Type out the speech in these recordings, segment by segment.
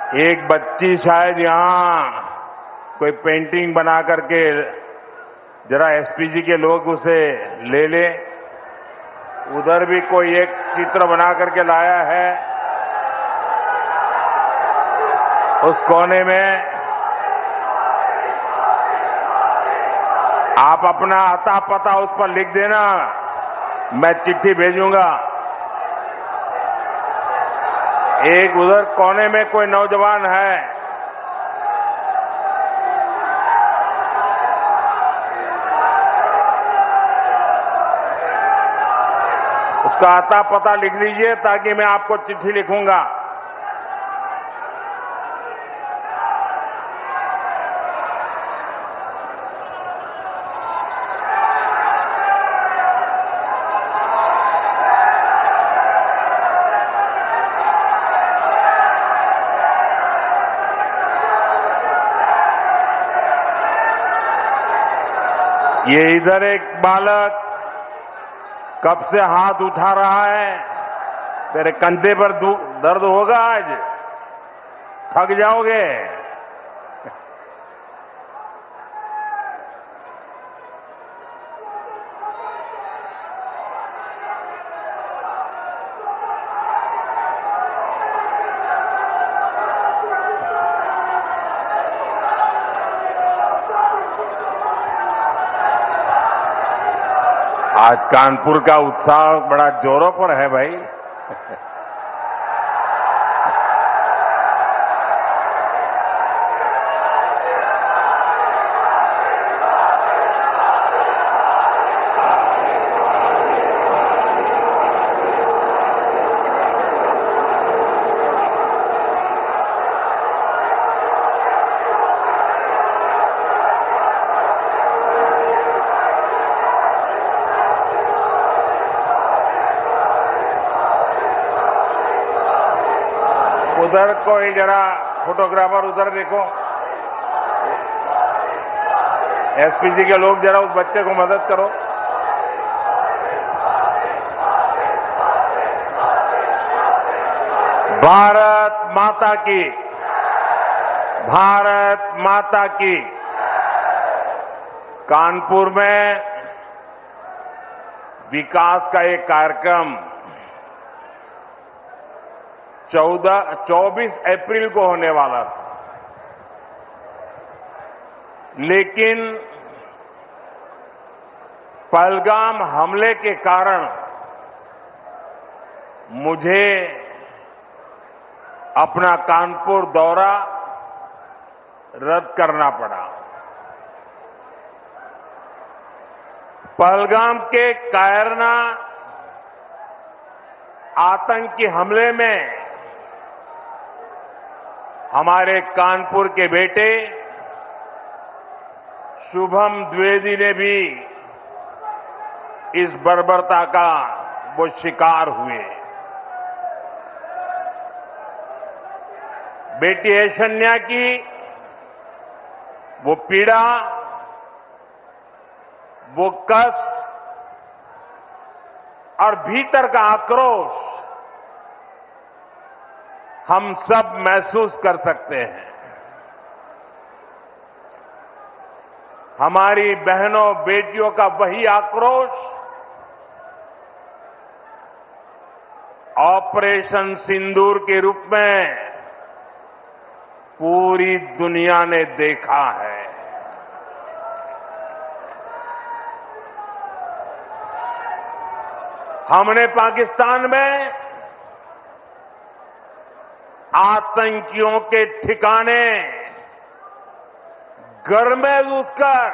एक बच्ची शायद यहां कोई पेंटिंग बना करके जरा एसपीजी के लोग उसे ले ले। उधर भी कोई एक चित्र बना करके लाया है उस कोने में। आप अपना आता पता उस पर लिख देना, मैं चिट्ठी भेजूंगा। एक उधर कोने में कोई नौजवान है, उसका आता पता लिख लीजिए ताकि मैं आपको चिट्ठी लिखूंगा। ये इधर एक बालक कब से हाथ उठा रहा है। तेरे कंधे पर दर्द होगा आज, थक जाओगे। आज कानपुर का उत्साह बड़ा जोरों पर है भाई। उधर कोई जरा फोटोग्राफर उधर देखो, एसपीजी के लोग जरा उस बच्चे को मदद करो। भारत माता की, भारत माता की। कानपुर में विकास का एक कार्यक्रम 24 अप्रैल को होने वाला था, लेकिन पहलगाम हमले के कारण मुझे अपना कानपुर दौरा रद्द करना पड़ा। पहलगाम के कायरना आतंकी हमले में हमारे कानपुर के बेटे शुभम द्विवेदी ने भी इस बर्बरता का वो शिकार हुए। बेटी ऐशन्या की वो पीड़ा, वो कष्ट और भीतर का आक्रोश हम सब महसूस कर सकते हैं। हमारी बहनों बेटियों का वही आक्रोश ऑपरेशन सिंदूर के रूप में पूरी दुनिया ने देखा है। हमने पाकिस्तान में आतंकियों के ठिकाने घर में घुसकर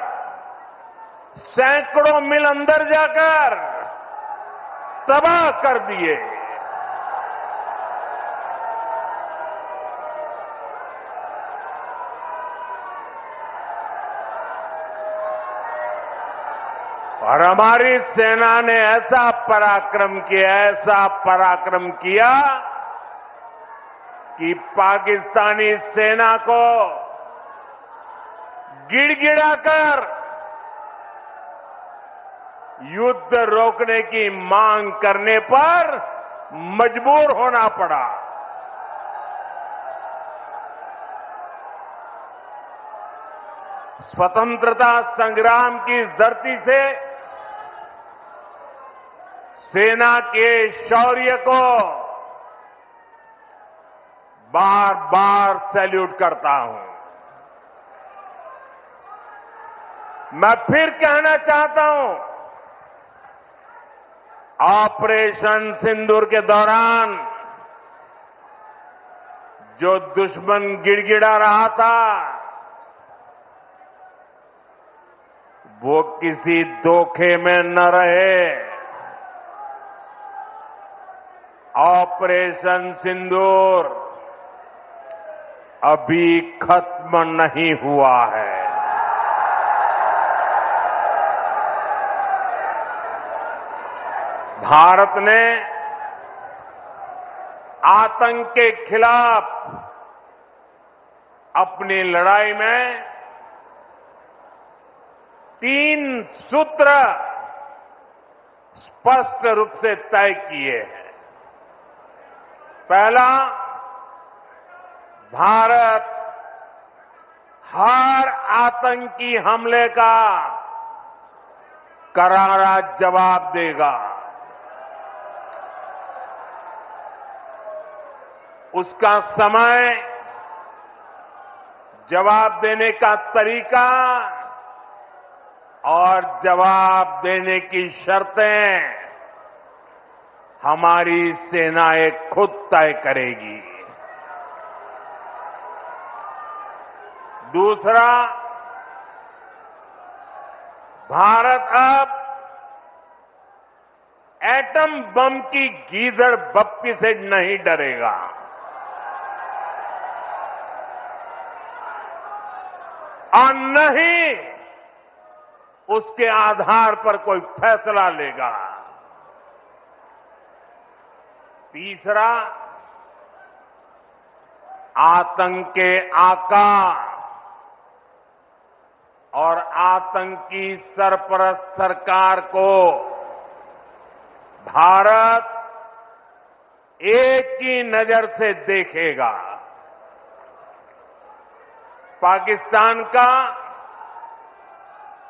सैकड़ों मील अंदर जाकर तबाह कर दिए। और हमारी सेना ने ऐसा पराक्रम किया कि पाकिस्तानी सेना को गिड़गिड़ाकर युद्ध रोकने की मांग करने पर मजबूर होना पड़ा। स्वतंत्रता संग्राम की इस धरती से सेना के शौर्य को बार बार सैल्यूट करता हूं। मैं फिर कहना चाहता हूं, ऑपरेशन सिंदूर के दौरान जो दुश्मन गिड़गिड़ा रहा था, वो किसी धोखे में न रहे। ऑपरेशन सिंदूर अभी खत्म नहीं हुआ है। भारत ने आतंक के खिलाफ अपनी लड़ाई में 3 सूत्र स्पष्ट रूप से तय किए हैं। पहला, भारत हर आतंकी हमले का करारा जवाब देगा। उसका समय, जवाब देने का तरीका और जवाब देने की शर्तें हमारी सेनाएं खुद तय करेगी। दूसरा, भारत अब एटम बम की गीदड़ बप्पी से नहीं डरेगा। और न ही उसके आधार पर कोई फैसला लेगा। तीसरा, आतंक के आका और आतंकी सरपरस्त सरकार को भारत एक ही नजर से देखेगा। पाकिस्तान का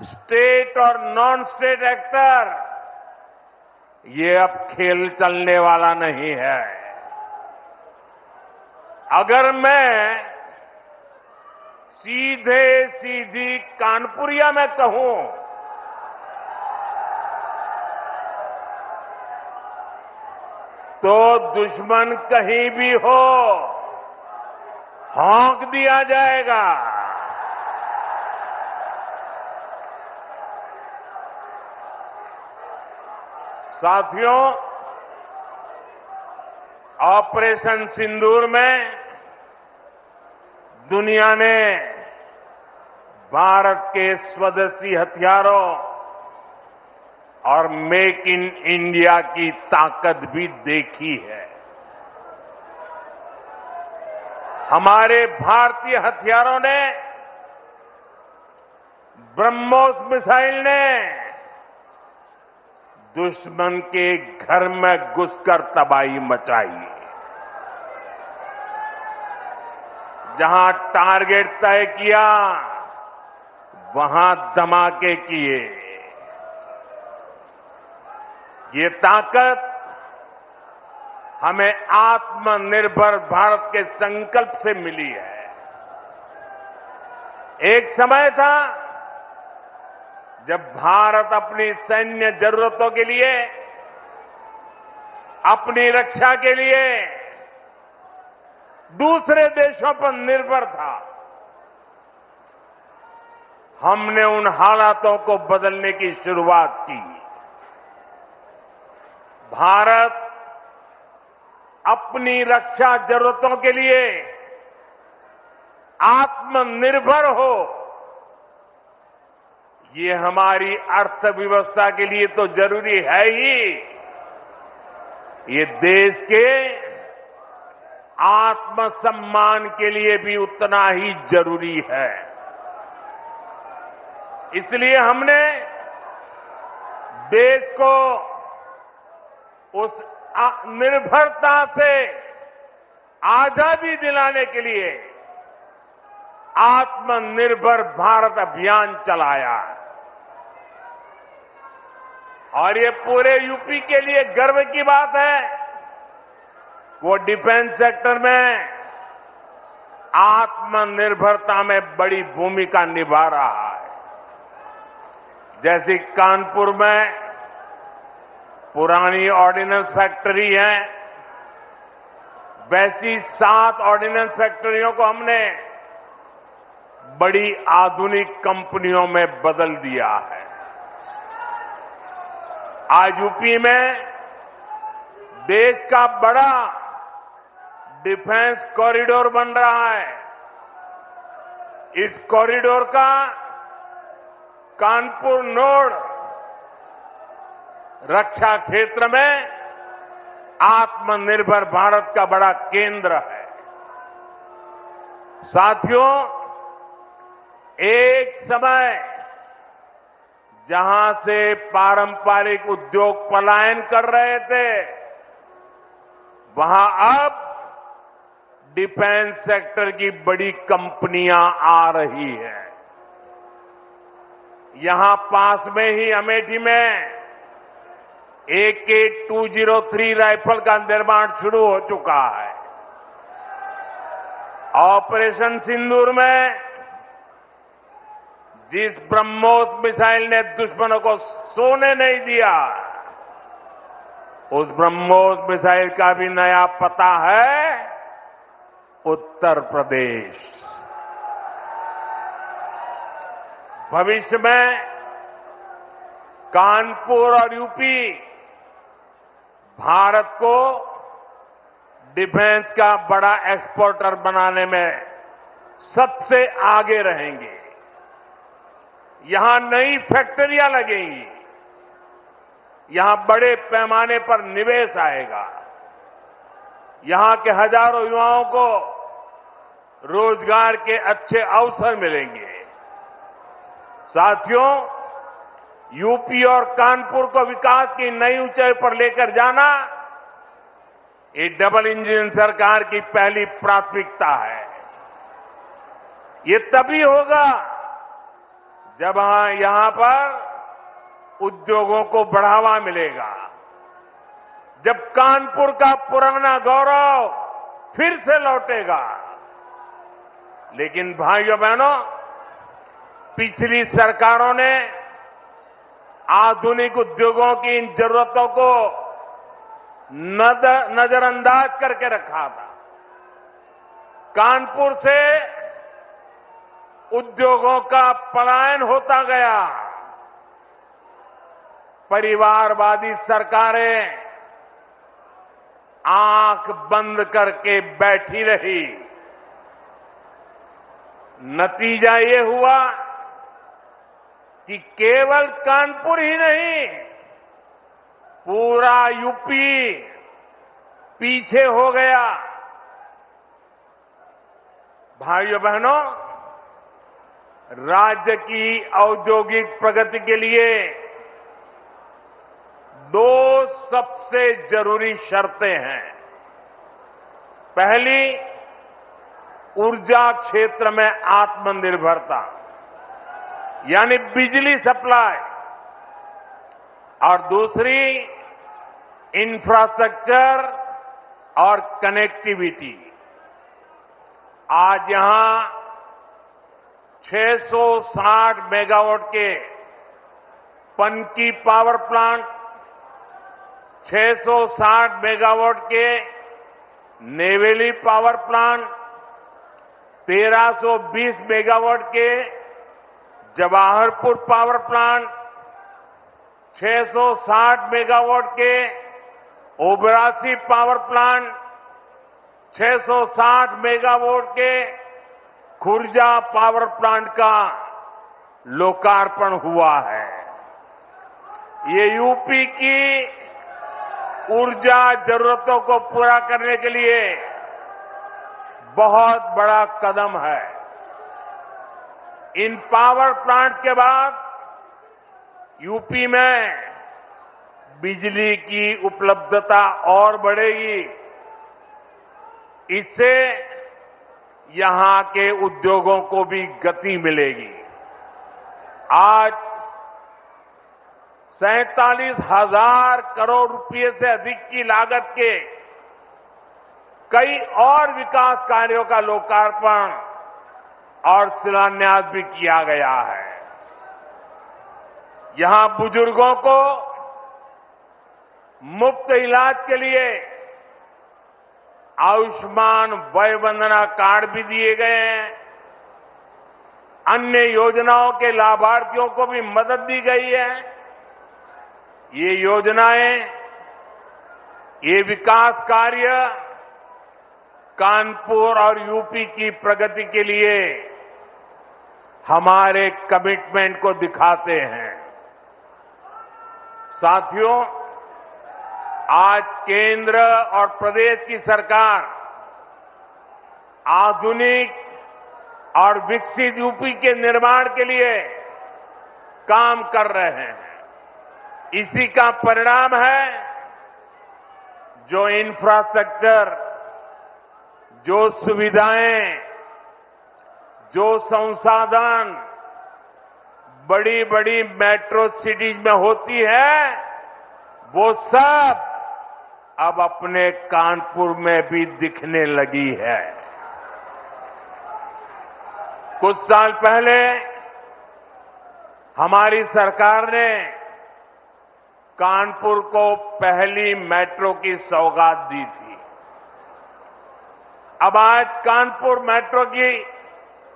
स्टेट और नॉन स्टेट एक्टर, ये अब खेल चलने वाला नहीं है। अगर मैं सीधे सीधी कानपुरिया में कहूं तो दुश्मन कहीं भी हो, हौंक दिया जाएगा। साथियों, ऑपरेशन सिंदूर में दुनिया ने भारत के स्वदेशी हथियारों और मेक इन इंडिया की ताकत भी देखी है। हमारे भारतीय हथियारों ने, ब्रह्मोस मिसाइल ने दुश्मन के घर में घुसकर तबाही मचाई। जहां टारगेट तय किया, वहां धमाके किए। ये ताकत हमें आत्मनिर्भर भारत के संकल्प से मिली है। एक समय था जब भारत अपनी सैन्य जरूरतों के लिए, अपनी रक्षा के लिए दूसरे देशों पर निर्भर था। हमने उन हालातों को बदलने की शुरुआत की। भारत अपनी रक्षा जरूरतों के लिए आत्मनिर्भर हो, ये हमारी अर्थव्यवस्था के लिए तो जरूरी है ही, ये देश के आत्मसम्मान के लिए भी उतना ही जरूरी है। इसलिए हमने देश को उस निर्भरता से आजादी दिलाने के लिए आत्मनिर्भर भारत अभियान चलाया है। और ये पूरे यूपी के लिए गर्व की बात है, वो डिफेंस सेक्टर में आत्मनिर्भरता में बड़ी भूमिका निभा रहा है। जैसे कानपुर में पुरानी ऑर्डिनेंस फैक्ट्री है, वैसी 7 ऑर्डिनेंस फैक्ट्रियों को हमने बड़ी आधुनिक कंपनियों में बदल दिया है। आज यूपी में देश का बड़ा डिफेंस कॉरिडोर बन रहा है। इस कॉरिडोर का कानपुर नोड रक्षा क्षेत्र में आत्मनिर्भर भारत का बड़ा केंद्र है। साथियों, एक समय जहां से पारंपरिक उद्योग पलायन कर रहे थे, वहां अब डिफेंस सेक्टर की बड़ी कंपनियां आ रही हैं। यहां पास में ही अमेठी में AK-203 राइफल का निर्माण शुरू हो चुका है। ऑपरेशन सिंदूर में जिस ब्रह्मोस मिसाइल ने दुश्मनों को सोने नहीं दिया, उस ब्रह्मोस मिसाइल का भी नया पता है उत्तर प्रदेश। भविष्य में कानपुर और यूपी भारत को डिफेंस का बड़ा एक्सपोर्टर बनाने में सबसे आगे रहेंगे। यहां नई फैक्ट्रियां लगेंगी, यहां बड़े पैमाने पर निवेश आएगा, यहां के हजारों युवाओं को रोजगार के अच्छे अवसर मिलेंगे। साथियों, यूपी और कानपुर को विकास की नई ऊंचाई पर लेकर जाना, ये डबल इंजन सरकार की पहली प्राथमिकता है। ये तभी होगा जब यहां पर उद्योगों को बढ़ावा मिलेगा, जब कानपुर का पुराना गौरव फिर से लौटेगा। लेकिन भाइयों बहनों, पिछली सरकारों ने आधुनिक उद्योगों की इन जरूरतों को नजरअंदाज करके रखा था। कानपुर से उद्योगों का पलायन होता गया। परिवारवादी सरकारें आंख बंद करके बैठी रही। नतीजा ये हुआ कि केवल कानपुर ही नहीं, पूरा यूपी पीछे हो गया। भाइयों बहनों, राज्य की औद्योगिक प्रगति के लिए 2 सबसे जरूरी शर्तें हैं। पहली, ऊर्जा क्षेत्र में आत्मनिर्भरता, यानी बिजली सप्लाई, और दूसरी इंफ्रास्ट्रक्चर और कनेक्टिविटी। आज यहां 660 मेगावाट के पनकी पावर प्लांट, 660 मेगावाट के नेवेली पावर प्लांट, 1320 मेगावाट के जवाहरपुर पावर प्लांट, 660 मेगावाट के ओबरासी पावर प्लांट, 660 मेगावाट के खुर्जा पावर प्लांट का लोकार्पण हुआ है। ये यूपी की ऊर्जा जरूरतों को पूरा करने के लिए बहुत बड़ा कदम है। इन पावर प्लांट के बाद यूपी में बिजली की उपलब्धता और बढ़ेगी। इससे यहां के उद्योगों को भी गति मिलेगी। आज 47,000 करोड़ रुपए से अधिक की लागत के कई और विकास कार्यों का लोकार्पण और शिलान्यास भी किया गया है। यहां बुजुर्गों को मुफ्त इलाज के लिए आयुष्मान वय वंदना कार्ड भी दिए गए हैं। अन्य योजनाओं के लाभार्थियों को भी मदद दी गई है। ये योजनाएं, ये विकास कार्य कानपुर और यूपी की प्रगति के लिए हमारे कमिटमेंट को दिखाते हैं। साथियों, आज केंद्र और प्रदेश की सरकार आधुनिक और विकसित यूपी के निर्माण के लिए काम कर रहे हैं। इसी का परिणाम है जो इंफ्रास्ट्रक्चर, जो सुविधाएं, जो संसाधन बड़ी बड़ी मेट्रो सिटीज में होती है, वो सब अब अपने कानपुर में भी दिखने लगी है। कुछ साल पहले हमारी सरकार ने कानपुर को पहली मेट्रो की सौगात दी थी। अब आज कानपुर मेट्रो की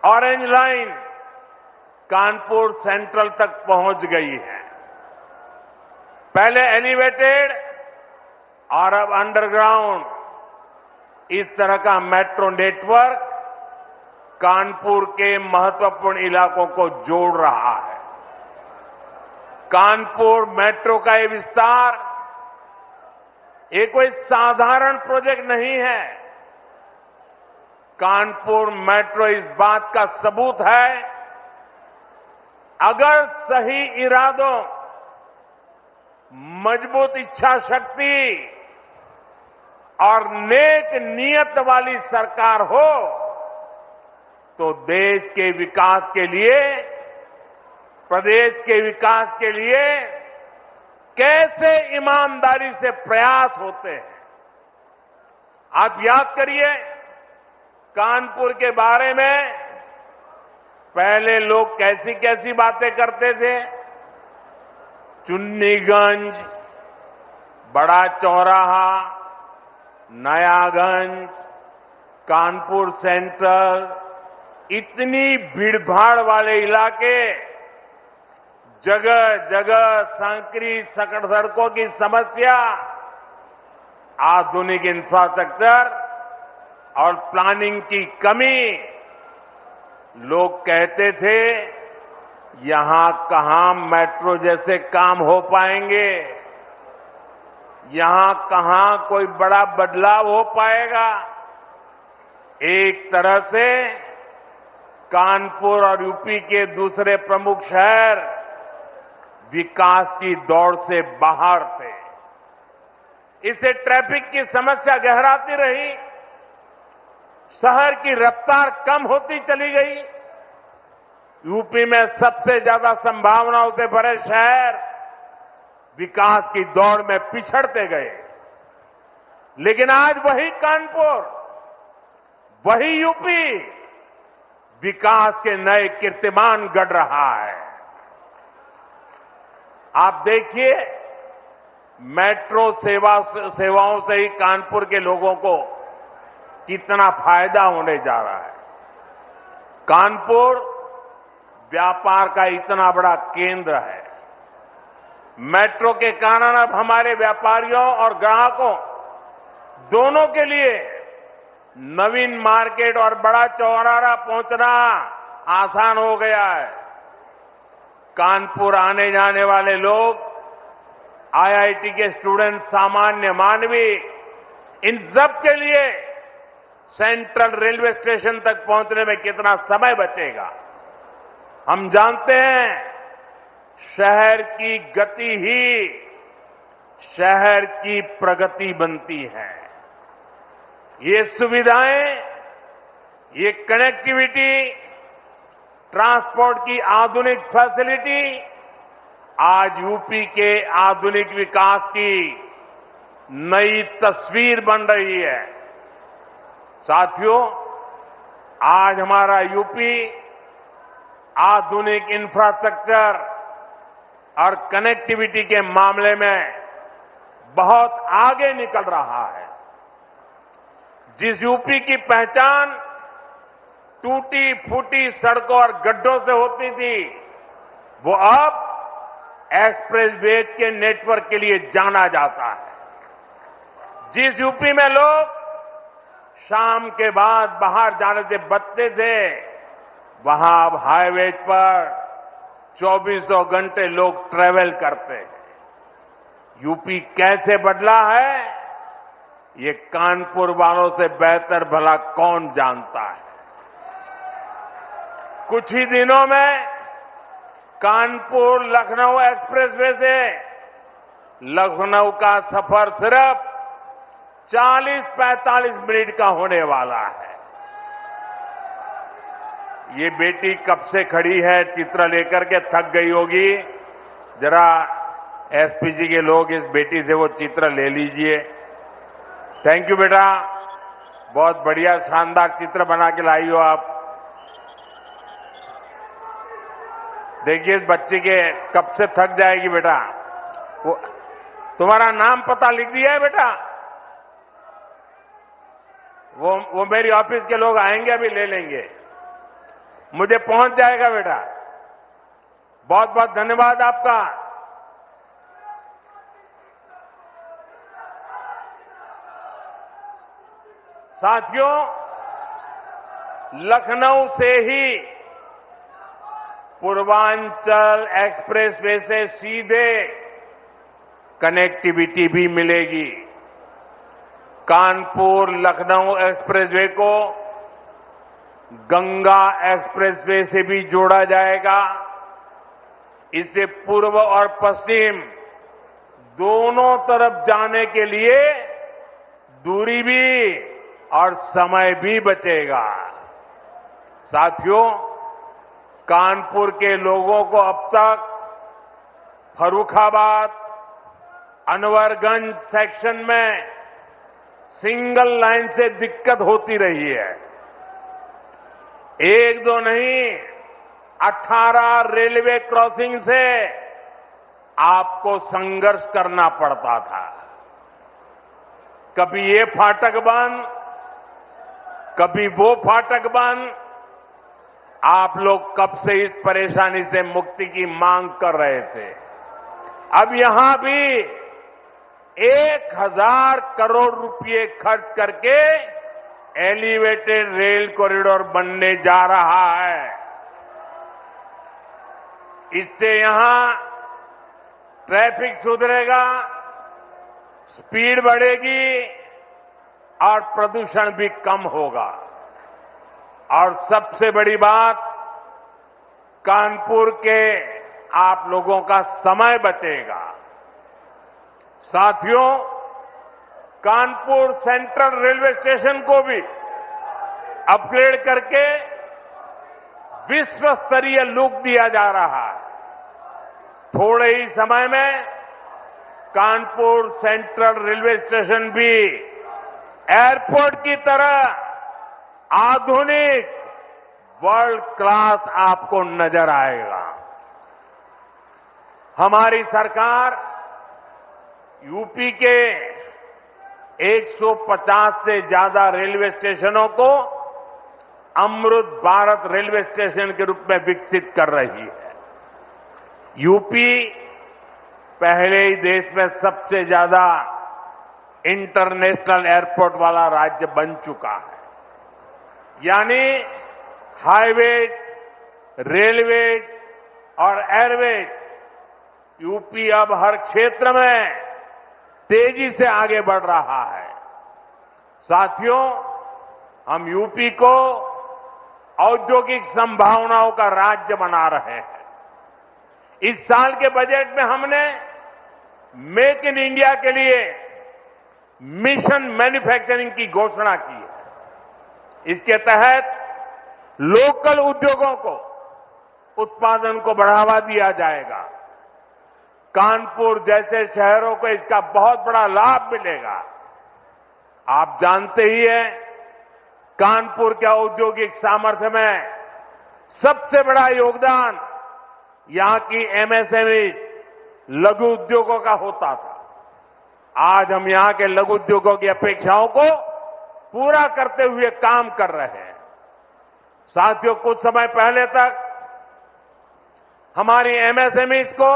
ऑरेंज लाइन कानपुर सेंट्रल तक पहुंच गई है। पहले एलिवेटेड और अब अंडरग्राउंड, इस तरह का मेट्रो नेटवर्क कानपुर के महत्वपूर्ण इलाकों को जोड़ रहा है। कानपुर मेट्रो का ये विस्तार ये कोई साधारण प्रोजेक्ट नहीं है। कानपुर मेट्रो इस बात का सबूत है, अगर सही इरादों, मजबूत इच्छा शक्ति और नेक नीयत वाली सरकार हो तो देश के विकास के लिए, प्रदेश के विकास के लिए कैसे ईमानदारी से प्रयास होते हैं। आप याद करिए, कानपुर के बारे में पहले लोग कैसी कैसी बातें करते थे। चुन्नीगंज, बड़ा चौराहा, नयागंज, कानपुर सेंट्रल, इतनी भीड़भाड़ वाले इलाके, जगह जगह संकरी सकड़ सड़कों की समस्या, आधुनिक इंफ्रास्ट्रक्चर और प्लानिंग की कमी। लोग कहते थे यहां कहां मेट्रो जैसे काम हो पाएंगे, यहां कहां कोई बड़ा बदलाव हो पाएगा। एक तरह से कानपुर और यूपी के दूसरे प्रमुख शहर विकास की दौड़ से बाहर थे। इससे ट्रैफिक की समस्या गहराती रही, शहर की रफ्तार कम होती चली गई। यूपी में सबसे ज्यादा संभावनाओं से भरे शहर विकास की दौड़ में पिछड़ते गए। लेकिन आज वही कानपुर, वही यूपी विकास के नए कीर्तिमान गढ़ रहा है। आप देखिए, मेट्रो सेवाओं से ही कानपुर के लोगों को कितना फायदा होने जा रहा है। कानपुर व्यापार का इतना बड़ा केंद्र है। मेट्रो के कारण अब हमारे व्यापारियों और ग्राहकों दोनों के लिए नवीन मार्केट और बड़ा चौराहा पहुंचना आसान हो गया है। कानपुर आने जाने वाले लोग, आईआईटी के स्टूडेंट, सामान्य मानवी, इन सब के लिए सेंट्रल रेलवे स्टेशन तक पहुंचने में कितना समय बचेगा। हम जानते हैं शहर की गति ही शहर की प्रगति बनती है। ये सुविधाएं, ये कनेक्टिविटी, ट्रांसपोर्ट की आधुनिक फैसिलिटी आज यूपी के आधुनिक विकास की नई तस्वीर बन रही है। साथियों, आज हमारा यूपी आधुनिक इंफ्रास्ट्रक्चर और कनेक्टिविटी के मामले में बहुत आगे निकल रहा है। जिस यूपी की पहचान टूटी फूटी सड़कों और गड्ढों से होती थी, वो अब एक्सप्रेसवे के नेटवर्क के लिए जाना जाता है। जिस यूपी में लोग शाम के बाद बाहर जाने से बचते थे, वहां अब हाईवे पर 24 घंटे लोग ट्रैवल करते हैं। यूपी कैसे बदला है, ये कानपुर वालों से बेहतर भला कौन जानता है। कुछ ही दिनों में कानपुर लखनऊ एक्सप्रेसवे से लखनऊ का सफर सिर्फ 40-45 मिनट का होने वाला है। ये बेटी कब से खड़ी है, चित्र लेकर के थक गई होगी। जरा एसपीजी के लोग इस बेटी से वो चित्र ले लीजिए। थैंक यू बेटा, बहुत बढ़िया शानदार चित्र बना के लाई हो आप। देखिए इस बच्ची के कब से थक जाएगी बेटा। वो तुम्हारा नाम पता लिख दिया है बेटा? वो मेरी ऑफिस के लोग आएंगे, अभी ले लेंगे, मुझे पहुंच जाएगा बेटा। बहुत बहुत धन्यवाद आपका। साथियों, लखनऊ से ही पूर्वांचल एक्सप्रेसवे से सीधे कनेक्टिविटी भी मिलेगी। कानपुर लखनऊ एक्सप्रेसवे को गंगा एक्सप्रेसवे से भी जोड़ा जाएगा। इससे पूर्व और पश्चिम दोनों तरफ जाने के लिए दूरी भी और समय भी बचेगा। साथियों, कानपुर के लोगों को अब तक फर्रुखाबाद, अनवरगंज सेक्शन में सिंगल लाइन से दिक्कत होती रही है। एक दो नहीं, 18 रेलवे क्रॉसिंग से आपको संघर्ष करना पड़ता था। कभी ये फाटक बंद, कभी वो फाटक बंद। आप लोग कब से इस परेशानी से मुक्ति की मांग कर रहे थे। अब यहां भी 1000 करोड़ रुपए खर्च करके एलिवेटेड रेल कॉरिडोर बनने जा रहा है। इससे यहां ट्रैफिक सुधरेगा, स्पीड बढ़ेगी और प्रदूषण भी कम होगा। और सबसे बड़ी बात, कानपुर के आप लोगों का समय बचेगा। साथियों, कानपुर सेंट्रल रेलवे स्टेशन को भी अपग्रेड करके विश्व स्तरीय लुक दिया जा रहा है। थोड़े ही समय में कानपुर सेंट्रल रेलवे स्टेशन भी एयरपोर्ट की तरह आधुनिक वर्ल्ड क्लास आपको नजर आएगा। हमारी सरकार यूपी के 150 से ज्यादा रेलवे स्टेशनों को अमृत भारत रेलवे स्टेशन के रूप में विकसित कर रही है। यूपी पहले ही देश में सबसे ज्यादा इंटरनेशनल एयरपोर्ट वाला राज्य बन चुका है। यानी हाईवेज, रेलवेज और एयरवेज, यूपी अब हर क्षेत्र में तेजी से आगे बढ़ रहा है। साथियों, हम यूपी को औद्योगिक संभावनाओं का राज्य बना रहे हैं। इस साल के बजट में हमने मेक इन इंडिया के लिए मिशन मैन्युफैक्चरिंग की घोषणा की है। इसके तहत लोकल उद्योगों को उत्पादन को बढ़ावा दिया जाएगा। कानपुर जैसे शहरों को इसका बहुत बड़ा लाभ मिलेगा। आप जानते ही हैं, कानपुर के औद्योगिक सामर्थ्य में सबसे बड़ा योगदान यहां की एमएसएमई लघु उद्योगों का होता था। आज हम यहां के लघु उद्योगों की अपेक्षाओं को पूरा करते हुए काम कर रहे हैं। साथियों, कुछ समय पहले तक हमारी एमएसएमईज को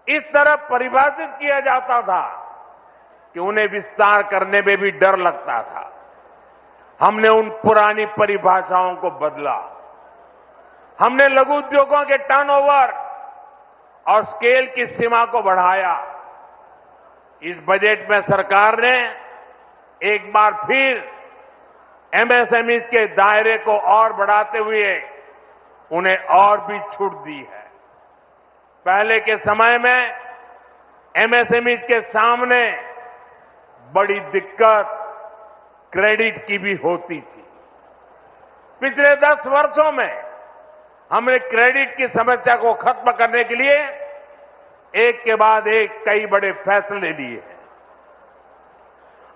इस तरह परिभाषित किया जाता था कि उन्हें विस्तार करने में भी डर लगता था। हमने उन पुरानी परिभाषाओं को बदला। हमने लघु उद्योगों के टर्नओवर और स्केल की सीमा को बढ़ाया। इस बजट में सरकार ने एक बार फिर एमएसएमई के दायरे को और बढ़ाते हुए उन्हें और भी छूट दी है। पहले के समय में एमएसएमई के सामने बड़ी दिक्कत क्रेडिट की भी होती थी। पिछले 10 वर्षों में हमने क्रेडिट की समस्या को खत्म करने के लिए एक के बाद एक कई बड़े फैसले लिए हैं।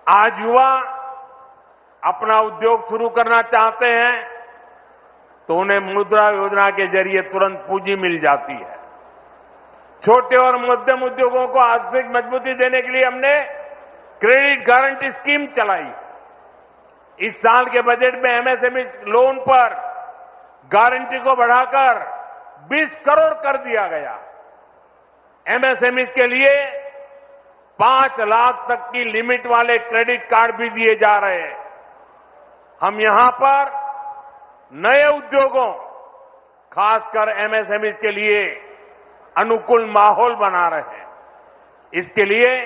आज युवा अपना उद्योग शुरू करना चाहते हैं तो उन्हें मुद्रा योजना के जरिए तुरंत पूंजी मिल जाती है। छोटे और मध्यम उद्योगों को आर्थिक मजबूती देने के लिए हमने क्रेडिट गारंटी स्कीम चलाई। इस साल के बजट में एमएसएमई लोन पर गारंटी को बढ़ाकर 20 करोड़ कर दिया गया। एमएसएमई के लिए 5 लाख तक की लिमिट वाले क्रेडिट कार्ड भी दिए जा रहे हैं। हम यहां पर नए उद्योगों, खासकर एमएसएमई के लिए अनुकूल माहौल बना रहे हैं। इसके लिए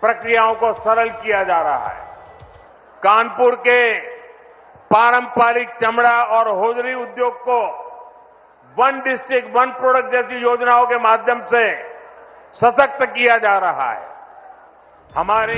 प्रक्रियाओं को सरल किया जा रहा है। कानपुर के पारंपरिक चमड़ा और होजरी उद्योग को वन डिस्ट्रिक्ट वन प्रोडक्ट जैसी योजनाओं के माध्यम से सशक्त किया जा रहा है। हमारे